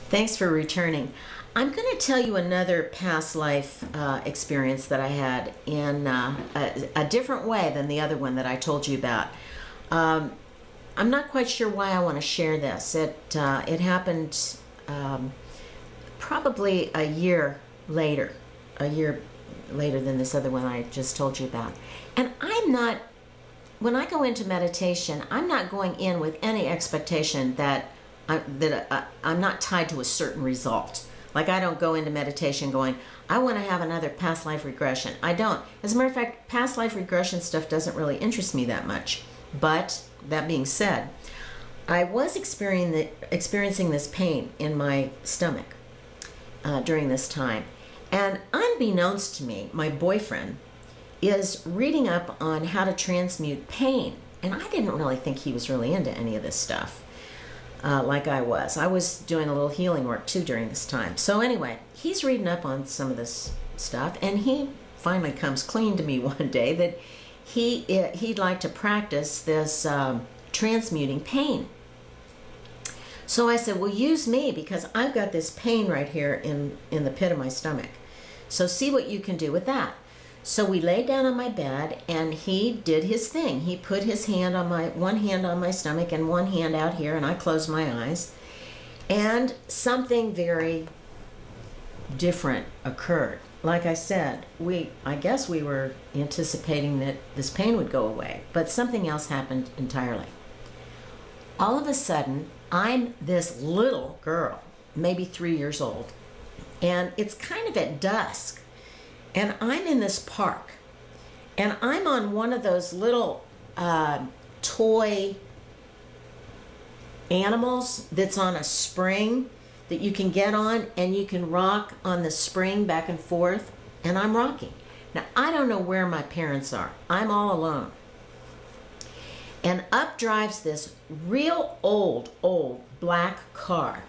Thanks for returning. I'm going to tell you another past life experience that I had in a different way than the other one that I told you about. I'm not quite sure why I want to share this. It happened probably a year later than this other one I just told you about. And when I go into meditation, I'm not going in with any expectation that I'm not tied to a certain result. Like, I don't go into meditation going, I want to have another past life regression. I don't. As a matter of fact, past life regression stuff doesn't really interest me that much. But that being said, I was experiencing this pain in my stomach during this time. And unbeknownst to me, my boyfriend is reading up on how to transmute pain. And I didn't really think he was really into any of this stuff. Like I was. I was doing a little healing work too during this time. So anyway, he's reading up on some of this stuff, and he finally comes clean to me one day that he'd like to practice this transmuting pain. So I said, well, use me, because I've got this pain right here in the pit of my stomach. So see what you can do with that. So we laid down on my bed, and he did his thing. He put his hand on one hand on my stomach and one hand out here, and I closed my eyes. And something very different occurred. Like I said, I guess we were anticipating that this pain would go away, but something else happened entirely. All of a sudden, I'm this little girl, maybe 3 years old, and it's kind of at dusk. And I'm in this park, and I'm on one of those little toy animals that's on a spring that you can get on, and you can rock on the spring back and forth, and I'm rocking. Now, I don't know where my parents are. I'm all alone. And up drives this real old black car.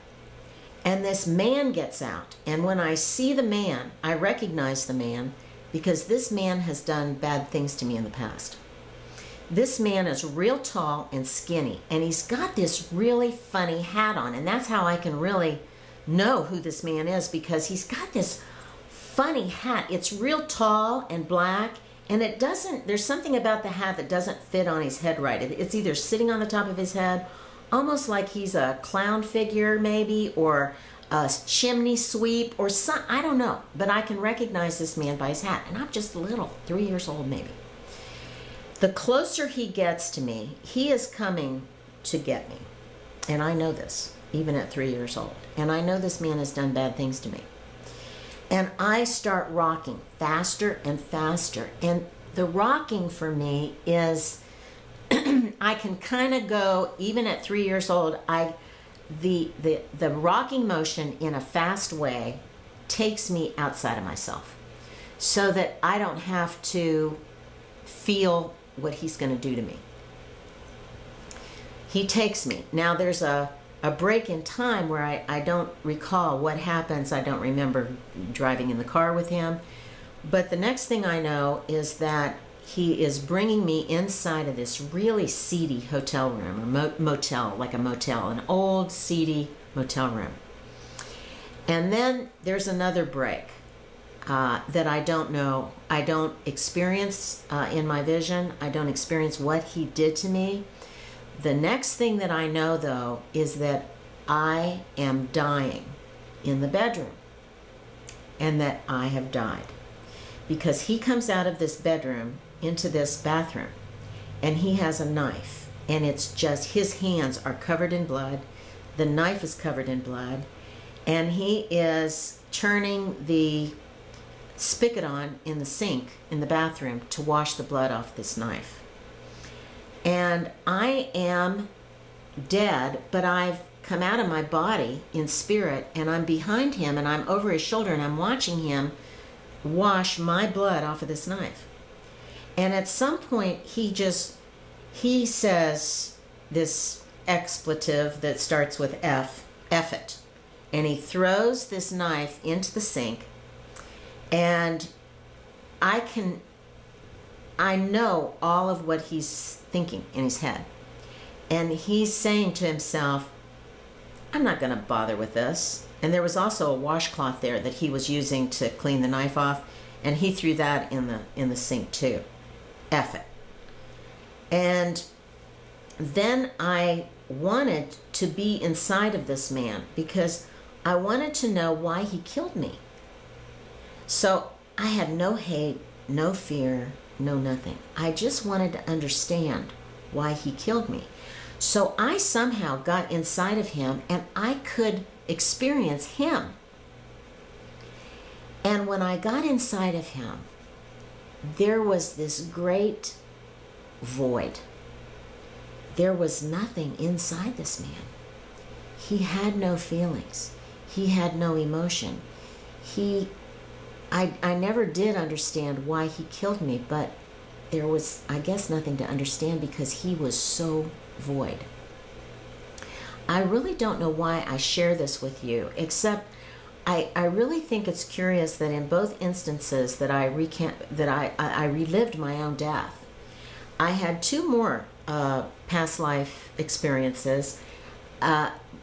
And this man gets out, and when I see the man, I recognize the man, because this man has done bad things to me in the past. This man is real tall and skinny, and he's got this really funny hat on, and that's how I can really know who this man is, because he's got this funny hat. It's real tall and black, and there's something about the hat that doesn't fit on his head right. It's either sitting on the top of his head, almost like he's a clown figure maybe, or a chimney sweep, or some, I don't know. But I can recognize this man by his hat, and I'm just little, 3 years old maybe. The closer he gets to me, he is coming to get me. And I know this, even at 3 years old. And I know this man has done bad things to me. And I start rocking faster and faster. And the rocking for me is, I can kind of go, even at 3 years old, the rocking motion in a fast way takes me outside of myself, so that I don't have to feel what he's going to do to me. He takes me. Now there's a break in time where I don't recall what happens. I don't remember driving in the car with him. But the next thing I know is that he is bringing me inside of this really seedy hotel room, or motel, like a motel, an old seedy motel room. And then there's another break that I don't know. I don't experience in my vision. I don't experience what he did to me. The next thing that I know, though, is that I am dying in the bedroom, and that I have died. Because he comes out of this bedroom into this bathroom, and he has a knife, and it's just, his hands are covered in blood, the knife is covered in blood, and he is turning the spigot on in the sink in the bathroom to wash the blood off this knife. And I am dead, but I've come out of my body in spirit, and I'm behind him, and I'm over his shoulder, and I'm watching him wash my blood off of this knife. And at some point, he says this expletive that starts with F it. And he throws this knife into the sink, and I know all of what he's thinking in his head. And he's saying to himself, I'm not going to bother with this. And there was also a washcloth there that he was using to clean the knife off, and he threw that in the sink too. F it. And then I wanted to be inside of this man because I wanted to know why he killed me. So I had no hate, no fear, no nothing. I just wanted to understand why he killed me. So I somehow got inside of him and I could experience him. And when I got inside of him, there was this great void. There was nothing inside this man. He had no feelings. He had no emotion. I never did understand why he killed me, but there was, I guess, nothing to understand because he was so void. I really don't know why I share this with you, except I really think it's curious that in both instances that I relived my own death. I had two more past life experiences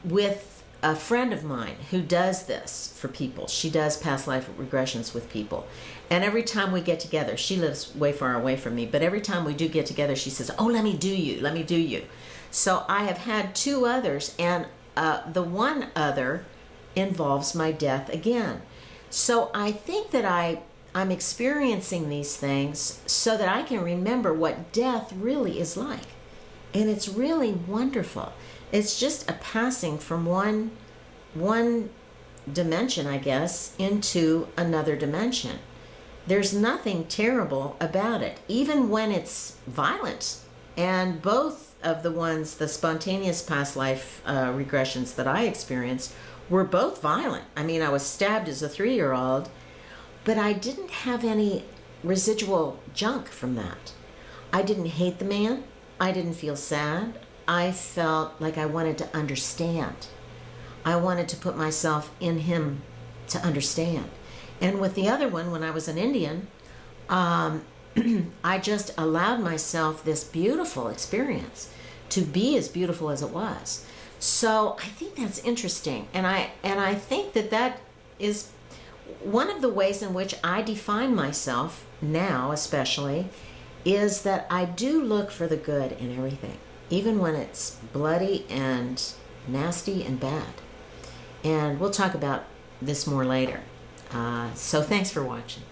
with a friend of mine who does this for people. She does past life regressions with people. And every time we get together, she lives way far away from me, but every time we do get together, she says, oh, let me do you, let me do you. So I have had two others, and the one other involves my death again. So I think that I'm experiencing these things so that I can remember what death really is like. And it's really wonderful. It's just a passing from one dimension, I guess, into another dimension. There's nothing terrible about it, even when it's violent. And both of the ones, the spontaneous past life regressions that I experienced, were both violent. I mean, I was stabbed as a 3-year-old, but I didn't have any residual junk from that. I didn't hate the man. I didn't feel sad. I felt like I wanted to understand. I wanted to put myself in him to understand. And with the other one, when I was an Indian, I just allowed myself this beautiful experience to be as beautiful as it was. So I think that's interesting. And I think that is one of the ways in which I define myself now, especially, is that I do look for the good in everything, even when it's bloody and nasty and bad. And we'll talk about this more later. So thanks for watching.